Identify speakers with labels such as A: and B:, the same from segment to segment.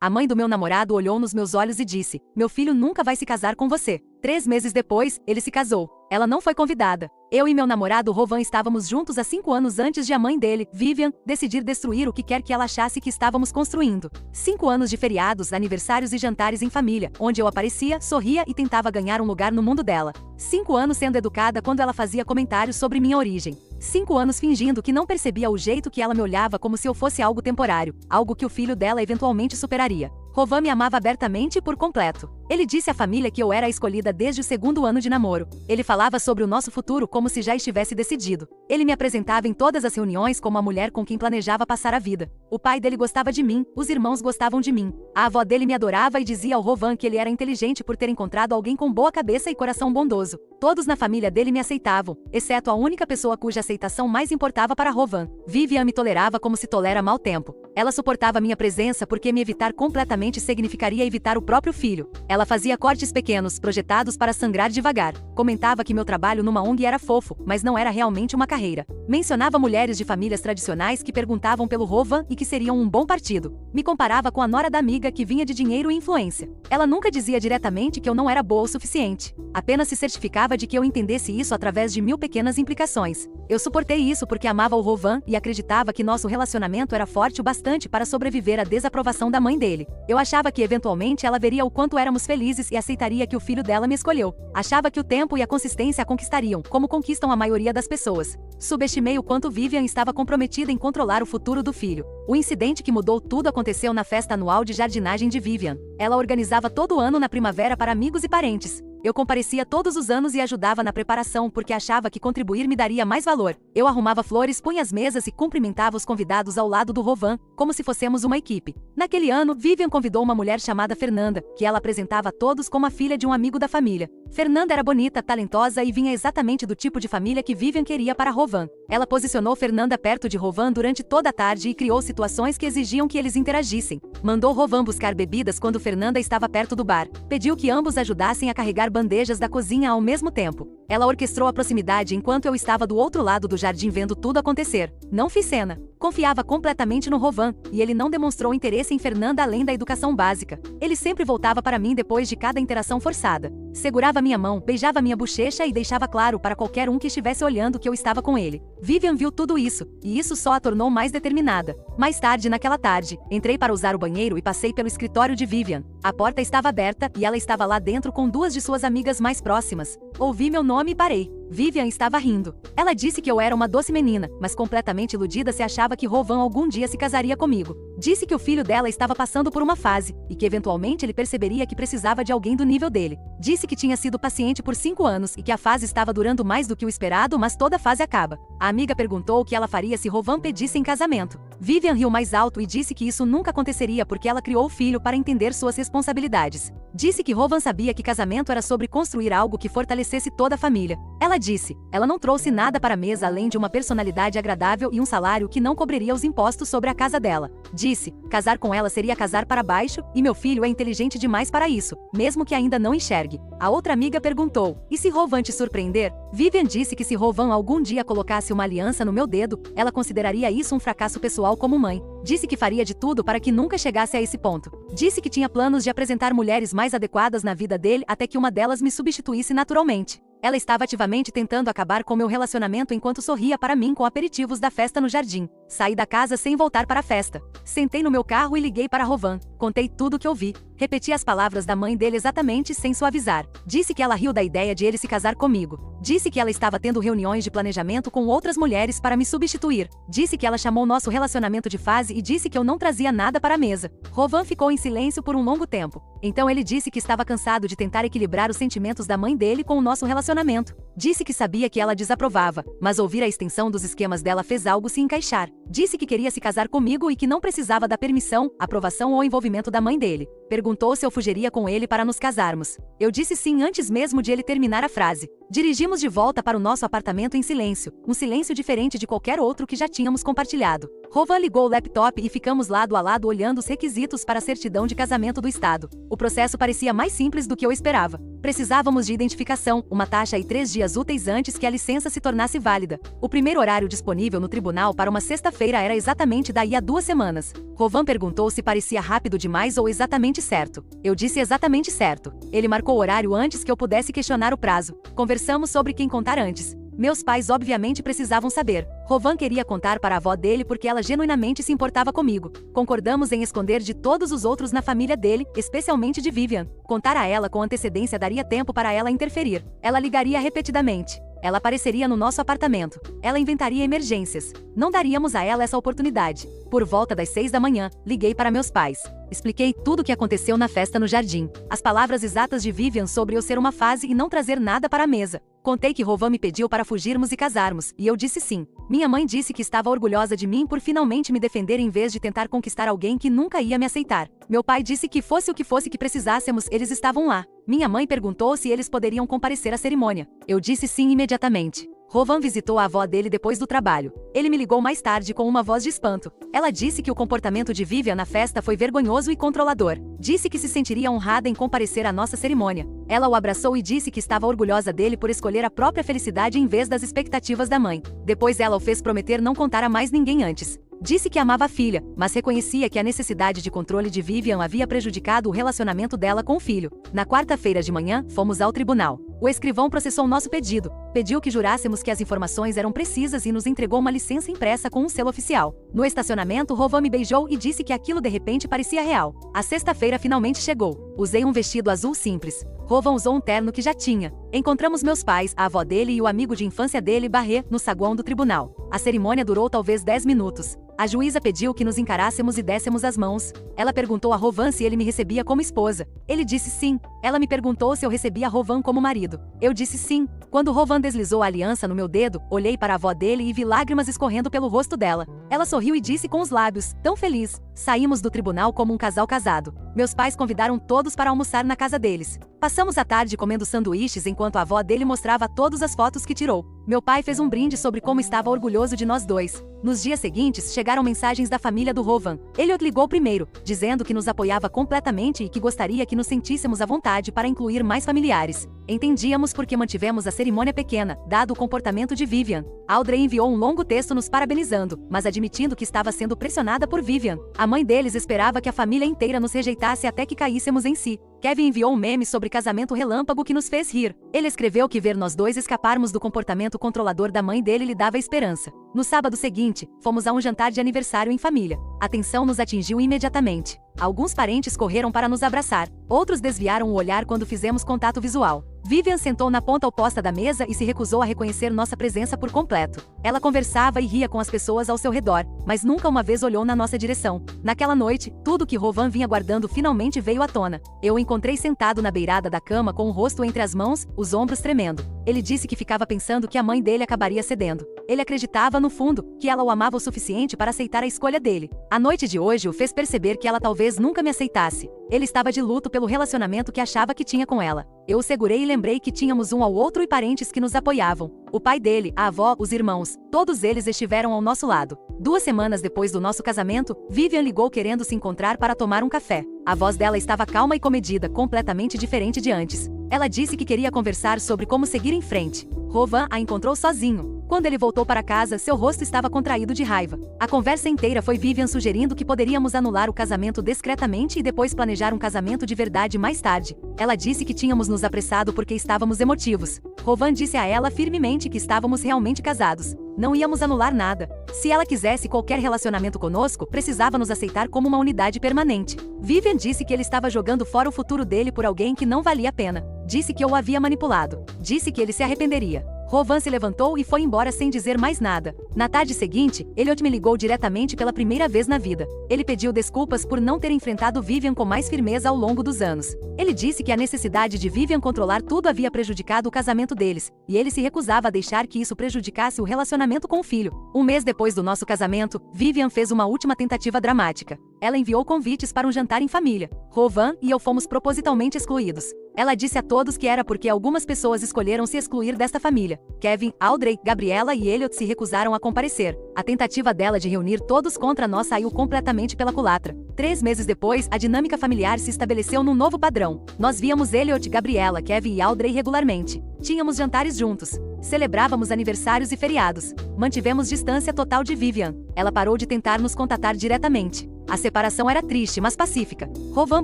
A: A mãe do meu namorado olhou nos meus olhos e disse: meu filho nunca vai se casar com você. 3 meses depois, ele se casou. Ela não foi convidada. Eu e meu namorado Rovan estávamos juntos há 5 anos antes de a mãe dele, Vivian, decidir destruir o que quer que ela achasse que estávamos construindo. 5 anos de feriados, aniversários e jantares em família, onde eu aparecia, sorria e tentava ganhar um lugar no mundo dela. 5 anos sendo educada quando ela fazia comentários sobre minha origem. 5 anos fingindo que não percebia o jeito que ela me olhava como se eu fosse algo temporário, algo que o filho dela eventualmente superaria. Rovan me amava abertamente e por completo. Ele disse à família que eu era a escolhida desde o 2º ano de namoro. Ele falava sobre o nosso futuro como se já estivesse decidido. Ele me apresentava em todas as reuniões como a mulher com quem planejava passar a vida. O pai dele gostava de mim, os irmãos gostavam de mim. A avó dele me adorava e dizia ao Rovan que ele era inteligente por ter encontrado alguém com boa cabeça e coração bondoso. Todos na família dele me aceitavam, exceto a única pessoa cuja aceitação mais importava para Rovan. Vivian me tolerava como se tolera mau tempo. Ela suportava minha presença porque me evitar completamente significaria evitar o próprio filho. Ela fazia cortes pequenos, projetados para sangrar devagar. Comentava que meu trabalho numa ONG era fofo, mas não era realmente uma carreira. Mencionava mulheres de famílias tradicionais que perguntavam pelo Rovan e que seriam um bom partido. Me comparava com a nora da amiga que vinha de dinheiro e influência. Ela nunca dizia diretamente que eu não era boa o suficiente. Apenas se certificava de que eu entendesse isso através de 1000 pequenas implicações. Eu suportei isso porque amava o Rovan e acreditava que nosso relacionamento era forte o bastante para sobreviver à desaprovação da mãe dele. Eu achava que eventualmente ela veria o quanto éramos felizes e aceitaria que o filho dela me escolheu. Achava que o tempo e a consistência a conquistariam, como conquistam a maioria das pessoas. Subestimei o quanto Vivian estava comprometida em controlar o futuro do filho. O incidente que mudou tudo aconteceu na festa anual de jardinagem de Vivian. Ela organizava todo ano na primavera para amigos e parentes. Eu comparecia todos os anos e ajudava na preparação porque achava que contribuir me daria mais valor. Eu arrumava flores, punha as mesas e cumprimentava os convidados ao lado do Rovan, como se fossemos uma equipe. Naquele ano, Vivian convidou uma mulher chamada Fernanda, que ela apresentava a todos como a filha de um amigo da família. Fernanda era bonita, talentosa e vinha exatamente do tipo de família que Vivian queria para Rovan. Ela posicionou Fernanda perto de Rovan durante toda a tarde e criou situações que exigiam que eles interagissem. Mandou Rovan buscar bebidas quando Fernanda estava perto do bar. Pediu que ambos ajudassem a carregar bandejas da cozinha ao mesmo tempo. Ela orquestrou a proximidade enquanto eu estava do outro lado do jardim vendo tudo acontecer. Não fiz cena. Confiava completamente no Rovan, e ele não demonstrou interesse em Fernanda além da educação básica. Ele sempre voltava para mim depois de cada interação forçada. Segurava minha mão, beijava minha bochecha e deixava claro para qualquer um que estivesse olhando que eu estava com ele. Vivian viu tudo isso, e isso só a tornou mais determinada. Mais tarde naquela tarde, entrei para usar o banheiro e passei pelo escritório de Vivian. A porta estava aberta e ela estava lá dentro com 2 de suas amigas mais próximas. Ouvi meu nome e parei. Vivian estava rindo. Ela disse que eu era uma doce menina, mas completamente iludida se achava que Rovan algum dia se casaria comigo. Disse que o filho dela estava passando por uma fase, e que eventualmente ele perceberia que precisava de alguém do nível dele. Disse que tinha sido paciente por 5 anos e que a fase estava durando mais do que o esperado, mas toda fase acaba. A amiga perguntou o que ela faria se Rovan pedisse em casamento. Vivian riu mais alto e disse que isso nunca aconteceria porque ela criou o filho para entender suas responsabilidades. Disse que Rovan sabia que casamento era sobre construir algo que fortalecesse toda a família. Ela disse, ela não trouxe nada para a mesa além de uma personalidade agradável e um salário que não cobriria os impostos sobre a casa dela. Disse, casar com ela seria casar para baixo, e meu filho é inteligente demais para isso, mesmo que ainda não enxergue. A outra amiga perguntou, e se Rovan te surpreender? Vivian disse que se Rovan algum dia colocasse uma aliança no meu dedo, ela consideraria isso um fracasso pessoal como mãe. Disse que faria de tudo para que nunca chegasse a esse ponto. Disse que tinha planos de apresentar mulheres mais adequadas na vida dele até que uma delas me substituísse naturalmente. Ela estava ativamente tentando acabar com meu relacionamento enquanto sorria para mim com aperitivos da festa no jardim. Saí da casa sem voltar para a festa. Sentei no meu carro e liguei para Rovan. Contei tudo o que ouvi. Repeti as palavras da mãe dele exatamente sem suavizar. Disse que ela riu da ideia de ele se casar comigo. Disse que ela estava tendo reuniões de planejamento com outras mulheres para me substituir. Disse que ela chamou nosso relacionamento de fase e disse que eu não trazia nada para a mesa. Rovan ficou em silêncio por um longo tempo. Então ele disse que estava cansado de tentar equilibrar os sentimentos da mãe dele com o nosso relacionamento. Disse que sabia que ela desaprovava, mas ouvir a extensão dos esquemas dela fez algo se encaixar. Disse que queria se casar comigo e que não precisava da permissão, aprovação ou envolvimento da mãe dele. Perguntou se eu fugiria com ele para nos casarmos. Eu disse sim antes mesmo de ele terminar a frase. Dirigimos de volta para o nosso apartamento em silêncio, um silêncio diferente de qualquer outro que já tínhamos compartilhado. Rovan ligou o laptop e ficamos lado a lado olhando os requisitos para a certidão de casamento do estado. O processo parecia mais simples do que eu esperava. Precisávamos de identificação, uma taxa e 3 dias úteis antes que a licença se tornasse válida. O primeiro horário disponível no tribunal para uma sexta-feira era exatamente daí a 2 semanas. Rovan perguntou se parecia rápido demais ou exatamente certo. Eu disse exatamente certo. Ele marcou o horário antes que eu pudesse questionar o prazo. Conversamos sobre quem contar antes. Meus pais obviamente precisavam saber. Rovan queria contar para a avó dele porque ela genuinamente se importava comigo. Concordamos em esconder de todos os outros na família dele, especialmente de Vivian. Contar a ela com antecedência daria tempo para ela interferir. Ela ligaria repetidamente. Ela apareceria no nosso apartamento. Ela inventaria emergências. Não daríamos a ela essa oportunidade. Por volta das 6 da manhã, liguei para meus pais. Expliquei tudo o que aconteceu na festa no jardim. As palavras exatas de Vivian sobre eu ser uma fase e não trazer nada para a mesa. Contei que Rovan me pediu para fugirmos e casarmos, e eu disse sim. Minha mãe disse que estava orgulhosa de mim por finalmente me defender em vez de tentar conquistar alguém que nunca ia me aceitar. Meu pai disse que fosse o que fosse que precisássemos, eles estavam lá. Minha mãe perguntou se eles poderiam comparecer à cerimônia. Eu disse sim imediatamente. Rovan visitou a avó dele depois do trabalho. Ele me ligou mais tarde com uma voz de espanto. Ela disse que o comportamento de Vivian na festa foi vergonhoso e controlador. Disse que se sentiria honrada em comparecer à nossa cerimônia. Ela o abraçou e disse que estava orgulhosa dele por escolher a própria felicidade em vez das expectativas da mãe. Depois ela o fez prometer não contar a mais ninguém antes. Disse que amava a filha, mas reconhecia que a necessidade de controle de Vivian havia prejudicado o relacionamento dela com o filho. Na quarta-feira de manhã, fomos ao tribunal. O escrivão processou nosso pedido. Pediu que jurássemos que as informações eram precisas e nos entregou uma licença impressa com um selo oficial. No estacionamento, Rovan me beijou e disse que aquilo de repente parecia real. A sexta-feira finalmente chegou. Usei um vestido azul simples. Rovan usou um terno que já tinha. Encontramos meus pais, a avó dele e o amigo de infância dele, Barré, no saguão do tribunal. A cerimônia durou talvez 10 minutos. A juíza pediu que nos encarássemos e dessemos as mãos. Ela perguntou a Rovan se ele me recebia como esposa. Ele disse sim. Ela me perguntou se eu recebia Rovan como marido. Eu disse sim. Quando Rovan deslizou a aliança no meu dedo, olhei para a avó dele e vi lágrimas escorrendo pelo rosto dela. Ela sorriu e disse com os lábios, tão feliz. Saímos do tribunal como um casal casado. Meus pais convidaram todos para almoçar na casa deles. Passamos a tarde comendo sanduíches enquanto a avó dele mostrava todas as fotos que tirou. Meu pai fez um brinde sobre como estava orgulhoso de nós dois. Nos dias seguintes, chegaram mensagens da família do Rovan. Elliot ligou primeiro, dizendo que nos apoiava completamente e que gostaria que nos sentíssemos à vontade para incluir mais familiares. Entendíamos porque mantivemos a cerimônia pequena, dado o comportamento de Vivian. Audrey enviou um longo texto nos parabenizando, mas admitindo que estava sendo pressionada por Vivian. A mãe deles esperava que a família inteira nos rejeitasse até que caíssemos em si. Kevin enviou um meme sobre casamento relâmpago que nos fez rir. Ele escreveu que ver nós dois escaparmos do comportamento controlador da mãe dele lhe dava esperança. No sábado seguinte, fomos a um jantar de aniversário em família. A tensão nos atingiu imediatamente. Alguns parentes correram para nos abraçar. Outros desviaram o olhar quando fizemos contato visual. Vivian sentou na ponta oposta da mesa e se recusou a reconhecer nossa presença por completo. Ela conversava e ria com as pessoas ao seu redor, mas nunca uma vez olhou na nossa direção. Naquela noite, tudo que Rovan vinha guardando finalmente veio à tona. Eu o encontrei sentado na beirada da cama com o rosto entre as mãos, os ombros tremendo. Ele disse que ficava pensando que a mãe dele acabaria cedendo. Ele acreditava, no fundo, que ela o amava o suficiente para aceitar a escolha dele. A noite de hoje o fez perceber que ela talvez nunca me aceitasse. Ele estava de luto pelo relacionamento que achava que tinha com ela. Eu o segurei e lembrei que tínhamos um ao outro e parentes que nos apoiavam. O pai dele, a avó, os irmãos, todos eles estiveram ao nosso lado. 2 semanas depois do nosso casamento, Vivian ligou querendo se encontrar para tomar um café. A voz dela estava calma e comedida, completamente diferente de antes. Ela disse que queria conversar sobre como seguir em frente. Rovan a encontrou sozinho. Quando ele voltou para casa, seu rosto estava contraído de raiva. A conversa inteira foi Vivian sugerindo que poderíamos anular o casamento discretamente e depois planejar um casamento de verdade mais tarde. Ela disse que tínhamos nos apressado porque estávamos emotivos. Rovan disse a ela firmemente que estávamos realmente casados. Não íamos anular nada. Se ela quisesse qualquer relacionamento conosco, precisava nos aceitar como uma unidade permanente. Vivian disse que ele estava jogando fora o futuro dele por alguém que não valia a pena. Disse que eu o havia manipulado. Disse que ele se arrependeria. Rovan se levantou e foi embora sem dizer mais nada. Na tarde seguinte, Elliot me ligou diretamente pela primeira vez na vida. Ele pediu desculpas por não ter enfrentado Vivian com mais firmeza ao longo dos anos. Ele disse que a necessidade de Vivian controlar tudo havia prejudicado o casamento deles, e ele se recusava a deixar que isso prejudicasse o relacionamento com o filho. Um mês depois do nosso casamento, Vivian fez uma última tentativa dramática. Ela enviou convites para um jantar em família. Rovan e eu fomos propositalmente excluídos. Ela disse a todos que era porque algumas pessoas escolheram se excluir desta família. Kevin, Audrey, Gabriela e Elliot se recusaram a comparecer. A tentativa dela de reunir todos contra nós saiu completamente pela culatra. 3 meses depois, a dinâmica familiar se estabeleceu num novo padrão. Nós víamos Elliot, Gabriela, Kevin e Audrey regularmente. Tínhamos jantares juntos. Celebrávamos aniversários e feriados. Mantivemos distância total de Vivian. Ela parou de tentar nos contatar diretamente. A separação era triste, mas pacífica. Rovan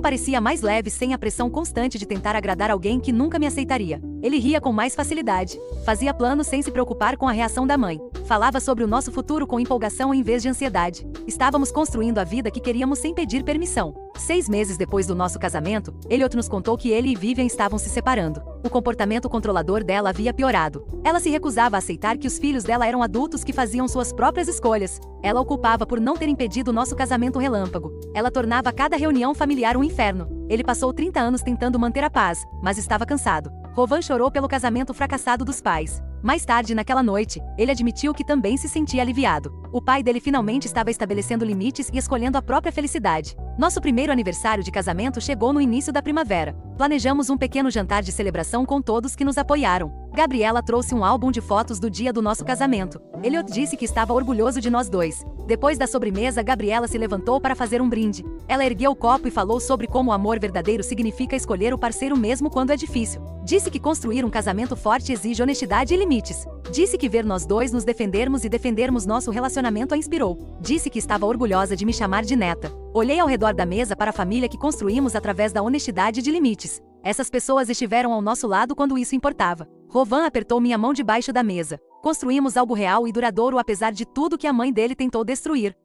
A: parecia mais leve sem a pressão constante de tentar agradar alguém que nunca me aceitaria. Ele ria com mais facilidade. Fazia planos sem se preocupar com a reação da mãe. Falava sobre o nosso futuro com empolgação em vez de ansiedade. Estávamos construindo a vida que queríamos sem pedir permissão. 6 meses depois do nosso casamento, Elliot nos contou que ele e Vivian estavam se separando. O comportamento controlador dela havia piorado. Ela se recusava a aceitar que os filhos dela eram adultos que faziam suas próprias escolhas. Ela o culpava por não ter impedido o nosso casamento relâmpago. Ela tornava cada reunião familiar um inferno. Ele passou 30 anos tentando manter a paz, mas estava cansado. Rovan chorou pelo casamento fracassado dos pais. Mais tarde naquela noite, ele admitiu que também se sentia aliviado. O pai dele finalmente estava estabelecendo limites e escolhendo a própria felicidade. Nosso primeiro aniversário de casamento chegou no início da primavera. Planejamos um pequeno jantar de celebração com todos que nos apoiaram. Gabriela trouxe um álbum de fotos do dia do nosso casamento. Elliot disse que estava orgulhoso de nós dois. Depois da sobremesa, Gabriela se levantou para fazer um brinde. Ela ergueu o copo e falou sobre como o amor verdadeiro significa escolher o parceiro mesmo quando é difícil. Disse que construir um casamento forte exige honestidade e limites. Disse que ver nós dois nos defendermos e defendermos nosso relacionamento a inspirou. Disse que estava orgulhosa de me chamar de neta. Olhei ao redor da mesa para a família que construímos através da honestidade e de limites. Essas pessoas estiveram ao nosso lado quando isso importava. Rovan apertou minha mão debaixo da mesa. Construímos algo real e duradouro apesar de tudo que a mãe dele tentou destruir.